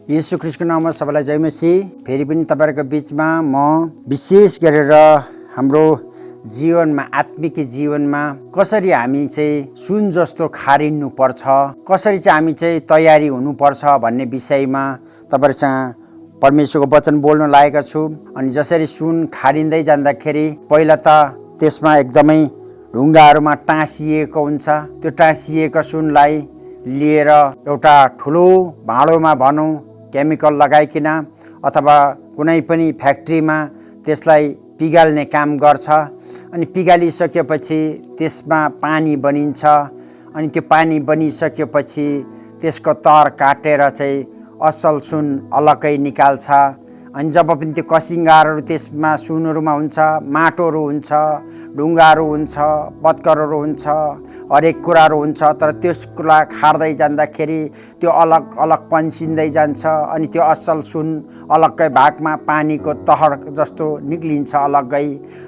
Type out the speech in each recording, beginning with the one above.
येशू ख्रीष्टको नाममा सबैलाई जय मसीह। फेरि पनि तपाईहरुको बीचमा म विशेष गरेर हाम्रो जीवनमा आत्मिक जीवनमा कसरी हामी चाहिँ सुन जस्तो खारिनु पर्छ, कसरी चाहिँ हामी चाहिँ तयारी हुनुपर्छ भन्ने विषयमा तपाईहरुसँग परमेश्वरको वचन बोल्न लागेको छु। अनि जसरी सुन खारिँदै जाँदाखेरि पहिला त त्यसमा एकदमै ढुङ्गाहरुमा टाँसिएको हुन्छ। त्यो टाँसिएको सुनलाई लिएर एउटा ठुलो भाँडोमा भनौं केमिकल लगाइकिन अथवा कुनै पनि फ्याक्ट्रीमा त्यसलाई पिगाल्ने काम गर्छ। अनि पिगालिसकेपछि त्यसमा पानी बनिन्छ। अनि त्यो पानी बनिसकेपछि त्यसको तर काटेर चाहिँ असल सुन अलग्गै निकाल्छ। अनि जब पनि त्यो कसिङ्गारहरू त्यसमा सुनहरुमा हुन्छ, माटोहरू हुन्छ, ढुङ्गाहरू हुन्छ, पत्करहरू हुन्छ, हरेक कुराहरू हुन्छ। तर त्यसलाई खार्दै जाँदाखेरि त्यो अलग अलग पन्सिँदै जान्छ। अनि त्यो असल सुन अलग्गै भागमा पानीको तहर जस्तो निक्लिन्छ अलग्गै।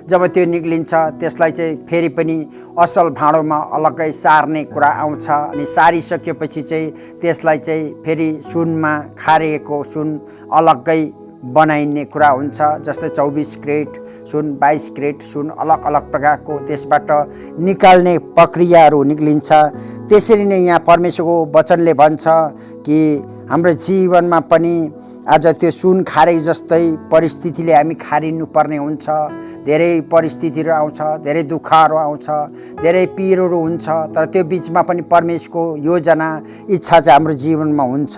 जब त्यो निक्लिन्छ त्यसलाई चाहिँ फेरि पनि असल भाँडोमा अलग्गै सार्ने कुरा आउँछ। अनि सारिसकेपछि चाहिँ त्यसलाई चाहिँ फेरि सुनमा खारिएको सुन अलग्गै बनाइने कुरा हुन्छ। जस्तै 24 क्रेट सुन, 22 क्रेट सुन अलग अलग प्रकारको त्यसबाट निकाल्ने प्रक्रियाहरू निक्लिन्छ। त्यसरी नै यहाँ परमेश्वरको वचनले भन्छ कि हाम्रो जीवनमा पनि आज त्यो सुन खारे जस्तै परिस्थितिले हामी खारिनु पर्ने हुन्छ। धेरै परिस्थितिहरू आउँछ, धेरै दुःखहरू आउँछ, धेरै पीरहरू हुन्छ। तर त्यो बीचमा पनि परमेश्वरको योजना इच्छा चाहिँ हाम्रो जीवनमा हुन्छ।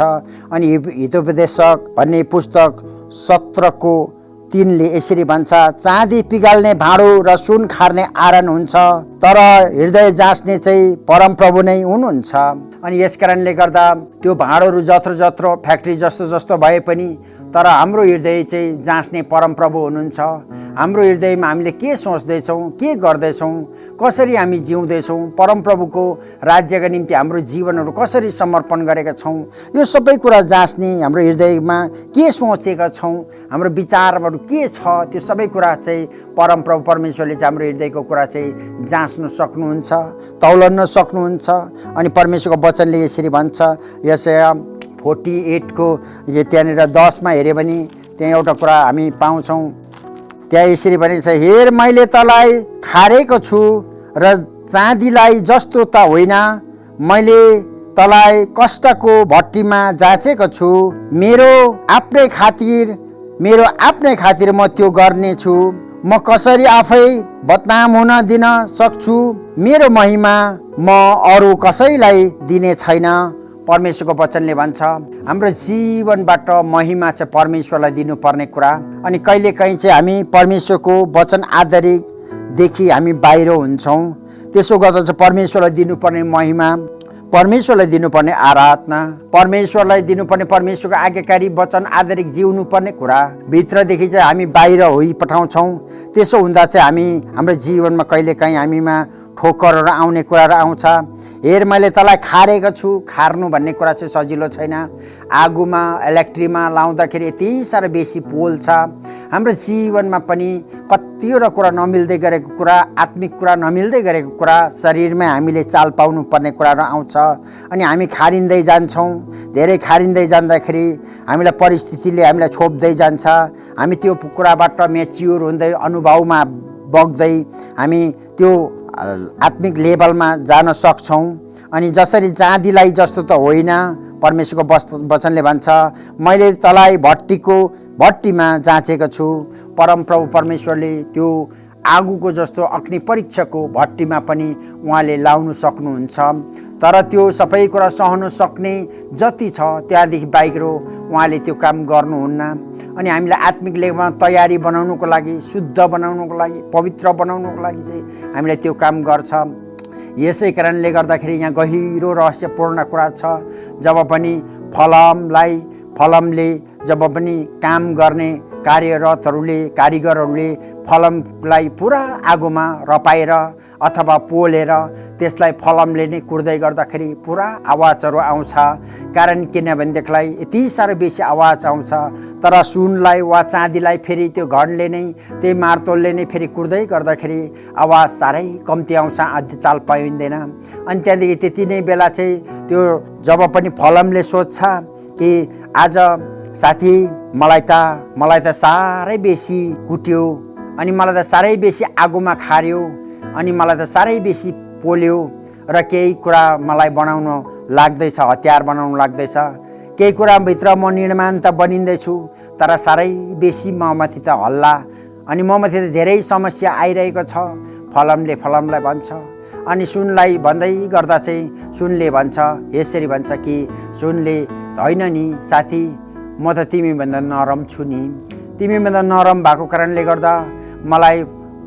अनि हितोपदेशक भन्ने पुस्तक 17:3 यसरी भन्छ, चाँदी पिगाल्ने भाँडो र सुन खार्ने आरण हुन्छ, तर हृदय जाँच्ने चाहिँ परमप्रभु नै हुनुहुन्छ। अनि यस कारणले गर्दा त्यो भाँडोहरू जत्रो जत्रो फ्याक्ट्री जस्तो जस्तो भए पनि तर हाम्रो हृदय चाहिँ जाँच्ने परमप्रभु हुनुहुन्छ। हाम्रो हृदयमा हामीले के सोच्दैछौँ, के गर्दैछौँ, कसरी हामी जिउँदैछौँ, परमप्रभुको राज्यका निम्ति हाम्रो जीवनहरू कसरी समर्पण गरेका छौँ, यो सबै कुरा जाँच्ने, हाम्रो हृदयमा के सोचेका छौँ, हाम्रो विचारहरू के छ, त्यो सबै कुरा चाहिँ परमप्रभु परमेश्वरले चाहिँ हाम्रो हृदयको कुरा चाहिँ जाँच्न सक्नुहुन्छ, तौलन सक्नुहुन्छ। अनि परमेश्वरको वचनले यसरी भन्छ, यशाया 48 त्यहाँनिर 10 हेऱ्यो भने त्यहाँ एउटा कुरा हामी पाउँछौँ। त्यहाँ यसरी भनेको छ, हेर मैले तँलाई खारेको छु र चाँदीलाई जस्तो त होइन, मैले तँलाई कष्टको भट्टीमा जाँचेको छु। मेरो आफ्नै खातिर म त्यो गर्नेछु। म कसरी आफै बदनाम हुन दिन सक्छु, मेरो महिमा म अरू कसैलाई दिने छैन। परमेश्वरको वचनले भन्छ हाम्रो जीवनबाट महिमा चाहिँ परमेश्वरलाई दिनुपर्ने कुरा। अनि कहिलेकाहीँ चाहिँ हामी परमेश्वरको वचन आधारितदेखि हामी बाहिर हुन्छौँ। त्यसो गर्दा चाहिँ परमेश्वरलाई दिनुपर्ने महिमा, परमेश्वरलाई दिनुपर्ने आराधना, परमेश्वरलाई दिनुपर्ने परमेश्वरको आज्ञाकारी वचन आधारित जिउनु पर्ने कुरा भित्रदेखि चाहिँ हामी बाहिर पठाउँछौँ। त्यसो हुँदा चाहिँ हाम्रो जीवनमा कहिलेकाहीँ हामीमा ठोकरहरू आउने कुराहरू आउँछ। हेर मैले तँलाई खारेको छु, खार्नु भन्ने कुरा चाहिँ सजिलो छैन। आगोमा इलेक्ट्रीमा लाउँदाखेरि यति साह्रो बेसी पोल्छ। हाम्रो जीवनमा पनि कतिवटा कुरा नमिल्दै गरेको कुरा, आत्मिक कुरा नमिल्दै गरेको कुरा, शरीरमै हामीले चाल पाउनु पर्ने कुराहरू आउँछ। अनि हामी खारिँदै जान्छौँ। धेरै खारिँदै जाँदाखेरि हामीलाई परिस्थितिले हामीलाई छोप्दै जान्छ। हामी त्यो कुराबाट म्याच्योर हुँदै अनुभवमा बग्दै हामी त्यो आत्मिक लेभलमा जान सक्छौँ। अनि जसरी चाँदीलाई जस्तो त होइन, परमेश्वरको वचनले भन्छ मैले तँलाई भट्टीमा जाँचेको छु। परमप्रभु परमेश्वरले त्यो आगोको जस्तो अग्नि परीक्षाको भट्टीमा पनि उहाँले लाउनु सक्नुहुन्छ। तर त्यो सबै कुरा सहन सक्ने जति छ त्यहाँदेखि बाहिर उहाँले त्यो काम गर्नुहुन्न। अनि हामीलाई आत्मिक लेभलमा तयारी बनाउनुको लागि, शुद्ध बनाउनुको लागि, पवित्र बनाउनुको लागि चाहिँ हामीलाई त्यो काम गर्छ। यसै कारणले गर्दाखेरि यहाँ गहिरो रहस्यपूर्ण कुरा छ। जब पनि फलमले जब पनि काम गर्ने कारिगरहरूले फलमलाई पुरा आगोमा रपाएर अथवा पोलेर त्यसलाई फलमले नै कुर्दै गर्दाखेरि पुरा आवाजहरू आउँछ। कारण किनभनेदेखिलाई यति साह्रो बेसी आवाज आउँछ। तर सुनलाई वा चाँदीलाई फेरि त्यो घडले नै, त्यही मार्तोलले नै फेरि कुर्दै गर्दाखेरि आवाज साह्रै कम्ती आउँछ, चाल पाइँदैन। अनि त्यहाँदेखि त्यति नै बेला चाहिँ त्यो जब पनि फलमले सोध्छ कि आज साथी मलाई त साह्रै बेसी कुट्यो, अनि मलाई त साह्रै बेसी आगोमा खार्यो, अनि मलाई त साह्रै बेसी पोल्यो र केही कुरा मलाई बनाउन लाग्दैछ, हतियार बनाउन लाग्दैछ। केही कुराभित्र म निर्माण त बनिँदैछु, तर साह्रै बेसी ममाथि त हल्ला अनि ममाथि त धेरै समस्या आइरहेको छ। फलमले फलमलाई भन्छ अनि सुनलाई भन्दै गर्दा चाहिँ सुनले भन्छ, यसरी भन्छ कि सुनले होइन नि साथी, म त तिमीभन्दा नरम छु नि। तिमीभन्दा नरम भएको कारणले गर्दा मलाई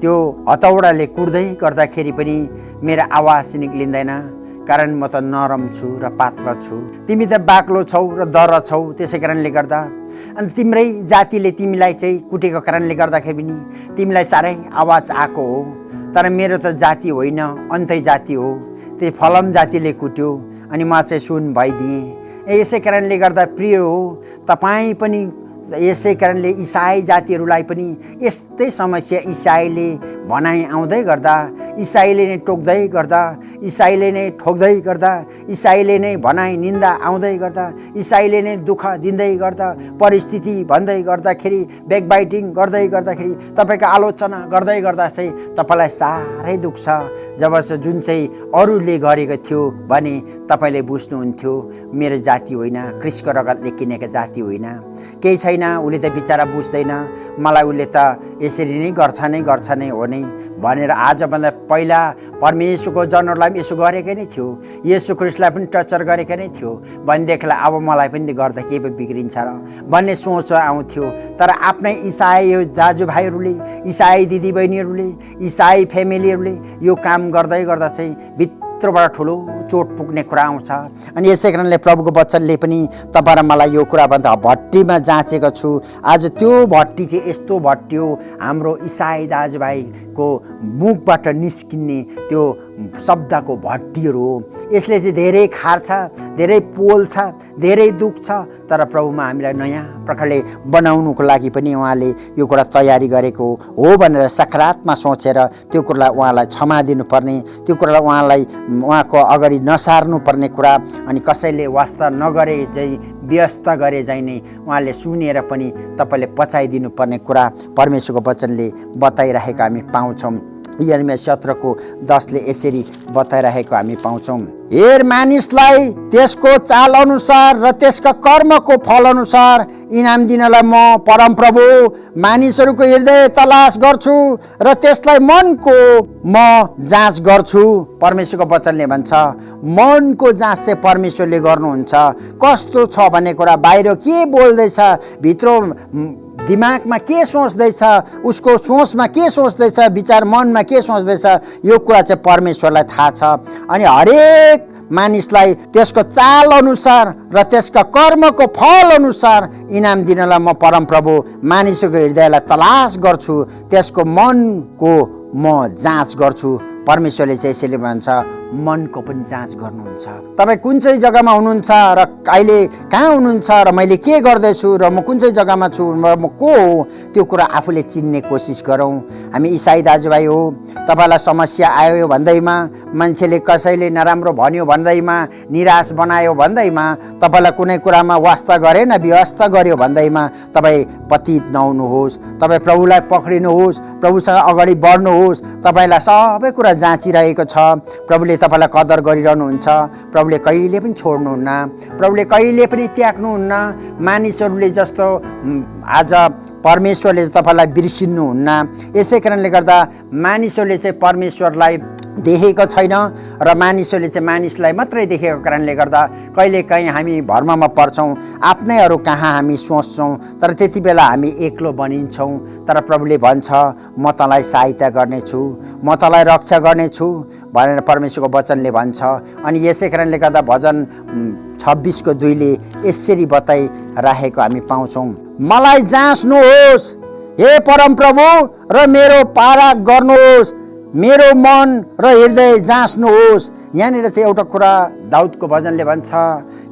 त्यो हतौडाले कुट्दै गर्दाखेरि पनि मेरो आवाज निक्लिँदैन, कारण म त नरम छु र पातला छु। तिमी त बाक्लो छौ र दर छौ, त्यसै कारणले गर्दा अनि तिम्रै जातिले तिमीलाई चाहिँ कुटेको कारणले गर्दाखेरि पनि तिमीलाई साह्रै आवाज आएको हो। तर मेरो त जाति होइन, अन्तै जाति हो। त्यो फलम जातिले कुट्यो अनि म चाहिँ सुन भइदिएँ। यसै कारणले गर्दा प्रिय हो, तपाईँ पनि यसै कारणले इसाई जातिहरूलाई पनि यस्तै समस्या इसाईले भनाइ आउँदै गर्दा, इसाईले नै टोक्दै गर्दा, इसाईले नै ठोक्दै गर्दा, इसाईले नै भनाइ निन्दा आउँदै गर्दा, इसाईले नै दुःख दिँदै गर्दा, परिस्थिति भन्दै गर्दाखेरि, ब्याकबाइटिङ गर्दै गर्दाखेरि, तपाईँको आलोचना गर्दै गर्दा चाहिँ तपाईँलाई साह्रै दुख्छ। जब जुन चाहिँ अरूले गरेको थियो भने तपाईँले बुझ्नुहुन्थ्यो मेरो जाति होइन, क्रिस्टको रगतले किनेको जाति होइन, केही छैन, उसले त बिचारा बुझ्दैन, मलाई उसले त यसरी नै गर्छ नै हो नै भनेर आजभन्दा पहिला परमेश्वरको जनहरूलाई पनि यसो गरेकै नै थियो, येशू ख्रीष्टलाई पनि टर्चर गरेकै नै थियो भनेदेखिलाई अब मलाई पनि गर्दा के पो बिग्रिन्छ र भन्ने सोच आउँथ्यो। तर आफ्नै इसाई दाजुभाइहरूले, इसाई दिदीबहिनीहरूले, इसाई फ्यामिलीहरूले यो काम गर्दै गर्दा चाहिँ भित्रबाट ठुलो चोट पुग्ने कुरा आउँछ। अनि यसै कारणले प्रभुको वचनले पनि तपाईँ र मलाई यो कुरा भन्दा भट्टीमा जाँचेको छु। आज त्यो भट्टी चाहिँ यस्तो भट्टी हो, हाम्रो इसाई दाजुभाइको मुखबाट निस्किने त्यो शब्दको भट्टीहरू हो। यसले चाहिँ धेरै खार्छ, धेरै पोल्छ, धेरै दुख्छ, तर प्रभुमा हामीलाई नयाँ प्रकारले बनाउनुको लागि पनि उहाँले यो कुरा तयारी गरेको हो भनेर सकारात्मक सोचेर त्यो कुरालाई उहाँलाई क्षमा दिनुपर्ने, त्यो कुरालाई उहाँलाई उहाँको अगाडि नसार्नुपर्ने कुरा, अनि कसैले वास्ता नगरे चाहिँ व्यस्त गरे चाहिँ नै उहाँले सुनेर पनि तपाईँले पचाइदिनु पर्ने कुरा परमेश्वरको वचनले बताइरहेको हामी पाउँछौँ। यिर्मया 17:10 यसरी बताइरहेको हामी पाउँछौँ। हेर मानिसलाई त्यसको चाल अनुसार र त्यसका कर्मको फल अनुसार इनाम दिनलाई म परमप्रभु मानिसहरूको हृदय तलास गर्छु र त्यसलाई मनको म जाँच गर्छु। परमेश्वरको वचनले भन्छ मनको जाँच चाहिँ परमेश्वरले गर्नुहुन्छ। कस्तो छ भन्ने कुरा, बाहिर के बोल्दैछ, भित्र दिमागमा के सोच्दैछ, उसको सोचमा के सोच्दैछ, विचार मनमा के सोच्दैछ, यो कुरा चाहिँ परमेश्वरलाई थाहा छ। अनि हरेक मानिसलाई त्यसको चाल अनुसार र त्यसका कर्मको फल अनुसार इनाम दिनलाई म परमप्रभु मानिसको हृदयलाई तलास गर्छु, त्यसको मनको म जाँच गर्छु। परमेश्वरले चाहिँ यसैले भन्छ मनको पनि जाँच गर्नुहुन्छ। तपाईँ कुन चाहिँ जग्गामा हुनुहुन्छ र अहिले कहाँ हुनुहुन्छ र मैले के गर्दैछु र म कुन चाहिँ जग्गामा छु र म को हो, त्यो कुरा आफूले चिन्ने कोसिस गरौँ। हामी इसाई दाजुभाइ हो, तपाईँलाई समस्या आयो भन्दैमा, मान्छेले कसैले नराम्रो भन्यो भन्दैमा, निराश बनायो भन्दैमा, तपाईँलाई कुनै कुरामा वास्ता गरेन व्यवस्था गर्यो भन्दैमा तपाईँ पतित नहुनुहोस्। तपाईँ प्रभुलाई पक्रिनुहोस्, प्रभुसँग अगाडि बढ्नुहोस्। तपाईँलाई सबै कुरा जाँचिरहेको छ। प्रभुले तपाईँलाई कदर गरिरहनुहुन्छ। प्रभुले कहिले पनि छोड्नुहुन्न, प्रभुले कहिले पनि त्याग्नुहुन्न। मानिसहरूले जस्तो आज परमेश्वरले तपाईँलाई बिर्सिनुहुन्न। यसै कारणले गर्दा मानिसहरूले चाहिँ परमेश्वरलाई देखेको छैन र मानिसहरूले चाहिँ मानिसलाई मात्रै देखेको कारणले गर्दा कहिलेकाहीँ हामी भर्ममा पर्छौँ, आफ्नैहरू कहाँ हामी सोच्छौँ, तर त्यति बेला हामी एक्लो बनिन्छौँ। तर प्रभुले भन्छ म तँलाई सहायता गर्नेछु, म तँलाई रक्षा गर्नेछु भनेर परमेश्वरको वचनले भन्छ। अनि यसै कारणले गर्दा भजन 26:2 यसरी बताइराखेको हामी पाउँछौँ। मलाई जाँच्नुहोस् हे परमप्रभु र मेरो पारा गर्नुहोस्, मेरो मन र हृदय जाँच्नुहोस्। यहाँनिर चाहिँ एउटा कुरा दाउदको भजनले भन्छ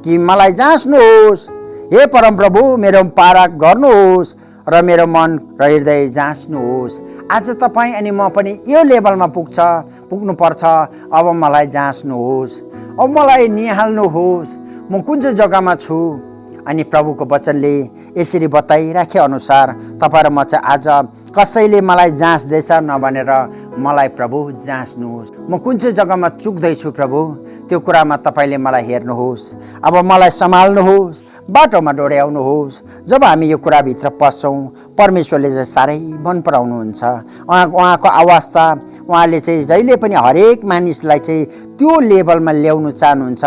कि मलाई जाँच्नुहोस् हे परमप्रभु, मेरो पारा गर्नुहोस् र मेरो मन र हृदय जाँच्नुहोस्। आज तपाईँ अनि म पनि यो लेभलमा पुग्नुपर्छ। अब मलाई जाँच्नुहोस्, अब मलाई निहाल्नुहोस्, म कुन चाहिँ जग्गामा छु, अनि प्रभुको वचनले यसरी बताइराखे अनुसार तपाईँ र म चाहिँ आज कसैले मलाई जाँच्दैछ नभनेर मलाई प्रभु जाँच्नुहोस्। म कुन चाहिँ जग्गामा चुक्दैछु प्रभु, त्यो कुरामा तपाईँले मलाई हेर्नुहोस्। अब मलाई सम्हाल्नुहोस्, बाटोमा डोर्याउनुहोस्। जब हामी यो कुराभित्र पस्छौँ, परमेश्वरले चाहिँ साह्रै मन पराउनुहुन्छ। उहाँको अवस्था, उहाँले चाहिँ जहिले पनि हरेक मानिसलाई चाहिँ त्यो लेभलमा ल्याउनु चाहनुहुन्छ,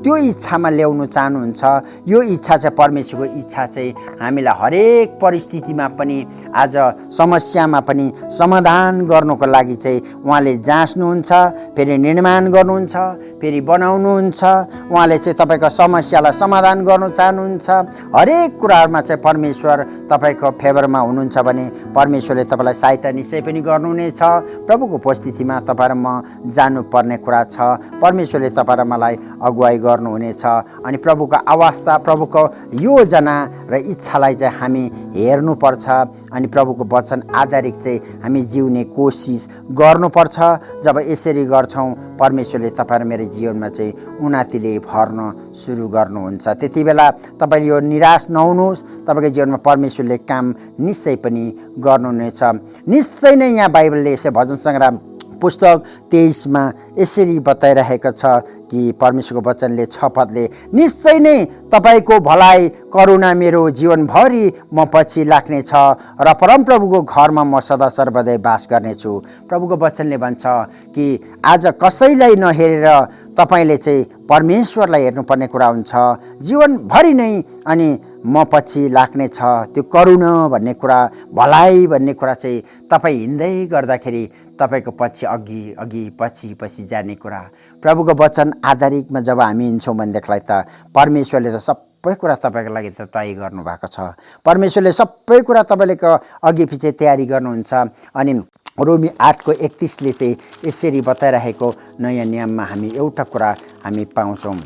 त्यो इच्छामा ल्याउनु चाहनुहुन्छ। यो इच्छा चाहिँ परमेश्वरको इच्छा चाहिँ हामीलाई हरेक परिस्थितिमा पनि, आज समस्यामा पनि समाधान गर्नुको लागि चाहिँ उहाँले जाँच्नुहुन्छ, फेरि निर्माण गर्नुहुन्छ, फेरि बनाउनुहुन्छ। उहाँले चाहिँ तपाईँको समस्यालाई समाधान गर्नु चाहनुहुन्छ। हरेक कुराहरूमा चाहिँ परमेश्वर तपाईँको फेभरमा हुनुहुन्छ भने परमेश्वरले तपाईँलाई सहायता निश्चय पनि गर्नुहुनेछ। प्रभुको उपस्थितिमा तपाईँ र म जानुपर्ने कुरा छ। परमेश्वरले तपाईँ र मलाई अगुवाई गर्नुहुनेछ। अनि प्रभुको अवस्था, प्रभुको योजना र इच्छालाई चाहिँ हामी हेर्नुपर्छ। अनि प्रभुको वचन आधारित चाहिँ हामी जिउने कोसिस गर्नुपर्छ। जब यसरी गर्छौँ, परमेश्वरले तपाईँ र मेरो जीवनमा चाहिँ उन्नतिले भर्न सुरु गर्नुहुन्छ। त्यति बेला तपाईँ यो निराश नहुनुहोस्, तपाईँको जीवनमा परमेश्वरले काम निश्चय पनि गर्नुहुनेछ। निश्चय नै यहाँ बाइबलले यसै भजन सङ्ग्रह पुस्तक 23मा यसरी बताइरहेको छ कि परमेश्वरको वचनले 6 पदले, निश्चय नै तपाईँको भलाइ करुणा मेरो जीवनभरि म पछि लाग्नेछ र परमप्रभुको घरमा म सदा सर्वदै बास गर्नेछु। प्रभुको वचनले भन्छ कि आज कसैलाई नहेरेर तपाईँले चाहिँ परमेश्वरलाई हेर्नुपर्ने कुरा हुन्छ जीवनभरि नै। अनि म पछि लाग्नेछ, त्यो करुणा भन्ने कुरा, भलाइ भन्ने कुरा चाहिँ तपाईँ हिँड्दै गर्दाखेरि तपाईँको पछि अघि अघि पछि पछि जाने कुरा। प्रभुको वचन आधारितमा जब हामी हिँड्छौँ भनेदेखिलाई त परमेश्वरले त सबै कुरा तपाईँको लागि त तय गर्नुभएको छ। परमेश्वरले सबै कुरा तपाईँको अघि पछि तयारी गर्नुहुन्छ। अनि रोमी 8:31ले चाहिँ यसरी बताइरहेको नयाँ नियममा हामी एउटा कुरा हामी पाउँछौँ।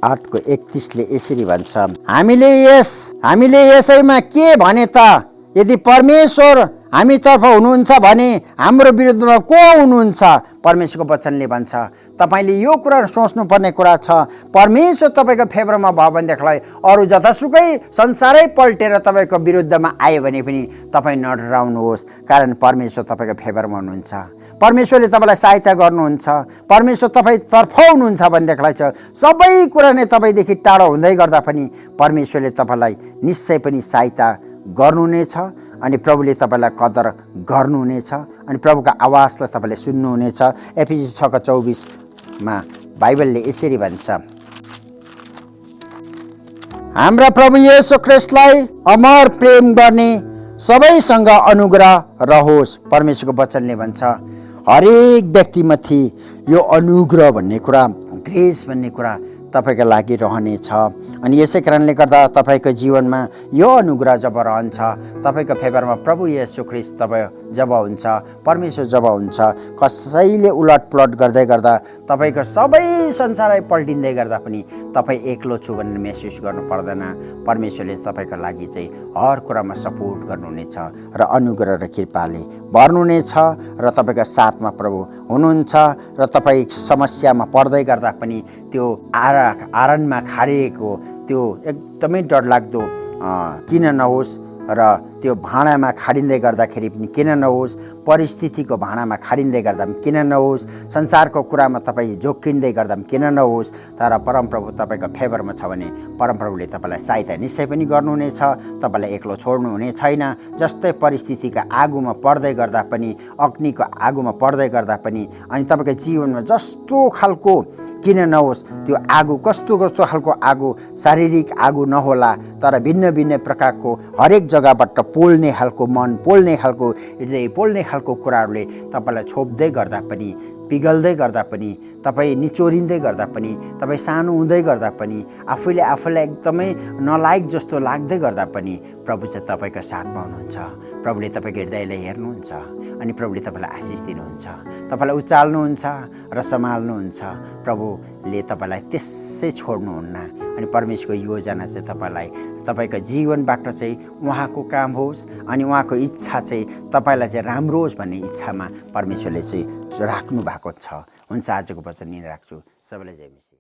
8:31ले यसरी भन्छ, हामीले यसैमा के भने त, यदि परमेश्वर हामीतर्फ हुनुहुन्छ भने हाम्रो विरुद्धमा को हुनुहुन्छ? परमेश्वरको वचनले भन्छ। तपाईँले यो कुरा सोच्नुपर्ने कुरा छ। परमेश्वर तपाईँको फेभरमा भयो भनेदेखिलाई अरू जतासुकै संसारै पल्टेर तपाईँको विरुद्धमा आयो भने पनि तपाईँ नडराउनुहोस्, कारण परमेश्वर तपाईँको फेभरमा हुनुहुन्छ। परमेश्वरले तपाईँलाई सहायता गर्नुहुन्छ। परमेश्वर तपाईँतर्फ हुनुहुन्छ भनेदेखिलाई चाहिँ सबै कुरा नै तपाईँदेखि टाढो हुँदै गर्दा पनि परमेश्वरले तपाईँलाई निश्चय पनि सहायता गर्नुहुनेछ। अनि प्रभुले तपाईँलाई कदर गर्नुहुनेछ। अनि प्रभुको आवाजलाई तपाईँले सुन्नुहुनेछ। एफिसी 6:24मा बाइबलले यसरी भन्छ, हाम्रा प्रभु येशू ख्रीष्टलाई अमर प्रेम गर्ने सबैसँग अनुग्रह रहोस्। परमेश्वरको वचनले भन्छ हरेक व्यक्तिमाथि यो अनुग्रह भन्ने कुरा, ग्रेस भन्ने कुरा तपाईँको लागि रहनेछ। अनि यसै कारणले गर्दा तपाईँको जीवनमा यो अनुग्रह जब रहन्छ, तपाईँको फेभरमा प्रभु येशू ख्रीष्ट तपाईँ जब हुन्छ, परमेश्वर जब हुन्छ, कसैले उलटपलट गर्दै गर्दा तपाईँको सबै संसारै पल्टिँदै गर्दा पनि तपाईँ एक्लो छु भनेर महसुस गर्नु पर्दैन। परमेश्वरले तपाईँको लागि चाहिँ हर कुरामा सपोर्ट गर्नुहुनेछ र अनुग्रह र कृपाले भर्नुहुनेछ र तपाईँको साथमा प्रभु हुनुहुन्छ। र तपाईँ समस्यामा पर्दै गर्दा पनि त्यो आरनमा खारिएको त्यो एकदमै डरलाग्दो किन नहोस् र त्यो भाँडामा खाडिँदै गर्दाखेरि पनि किन नहोस्, परिस्थितिको भाँडामा खाडिँदै गर्दा पनि किन नहोस्, संसारको कुरामा तपाईँ जोकिँदै गर्दा पनि किन नहोस्, तर परमप्रभु तपाईँको फेभरमा छ भने परमप्रभुले तपाईँलाई सहायता निश्चय पनि गर्नुहुनेछ। तपाईँलाई एक्लो छोड्नुहुने छैन। जस्तै परिस्थितिका आगोमा पर्दै गर्दा पनि, अग्निको आगोमा पर्दै गर्दा पनि, अनि तपाईँको जीवनमा जस्तो खालको किन नहोस्, त्यो आगो कस्तो कस्तो खालको आगो, शारीरिक आगो नहोला, तर भिन्न भिन्न प्रकारको हरेक जग्गाबाट पोल्ने खालको मन, पोल्ने खालको हृदय, पोल्ने खालको कुराहरूले तपाईँलाई छोप्दै गर्दा पनि, पिघल्दै गर्दा पनि, तपाईँ निचोरिँदै गर्दा पनि, तपाईँ सानो हुँदै गर्दा पनि, आफूलाई एकदमै नलायक जस्तो लाग्दै गर्दा पनि प्रभु चाहिँ तपाईँको साथमा हुनुहुन्छ। प्रभुले तपाईँको हृदयलाई हेर्नुहुन्छ अनि प्रभुले तपाईँलाई आशिष दिनुहुन्छ, तपाईँलाई उचाल्नुहुन्छ र सम्हाल्नुहुन्छ। प्रभुले तपाईँलाई त्यसै छोड्नुहुन्न। अनि परमेश्वरको योजना चाहिँ तपाईँको जीवनबाट चाहिँ उहाँको काम होस् अनि उहाँको इच्छा चाहिँ तपाईँलाई चाहिँ राम्रो होस् भन्ने इच्छामा परमेश्वरले चाहिँ राख्नु भएको छ। हुन्छ, आजको वचन यहीँ राख्छु। सबैलाई जय मसीह।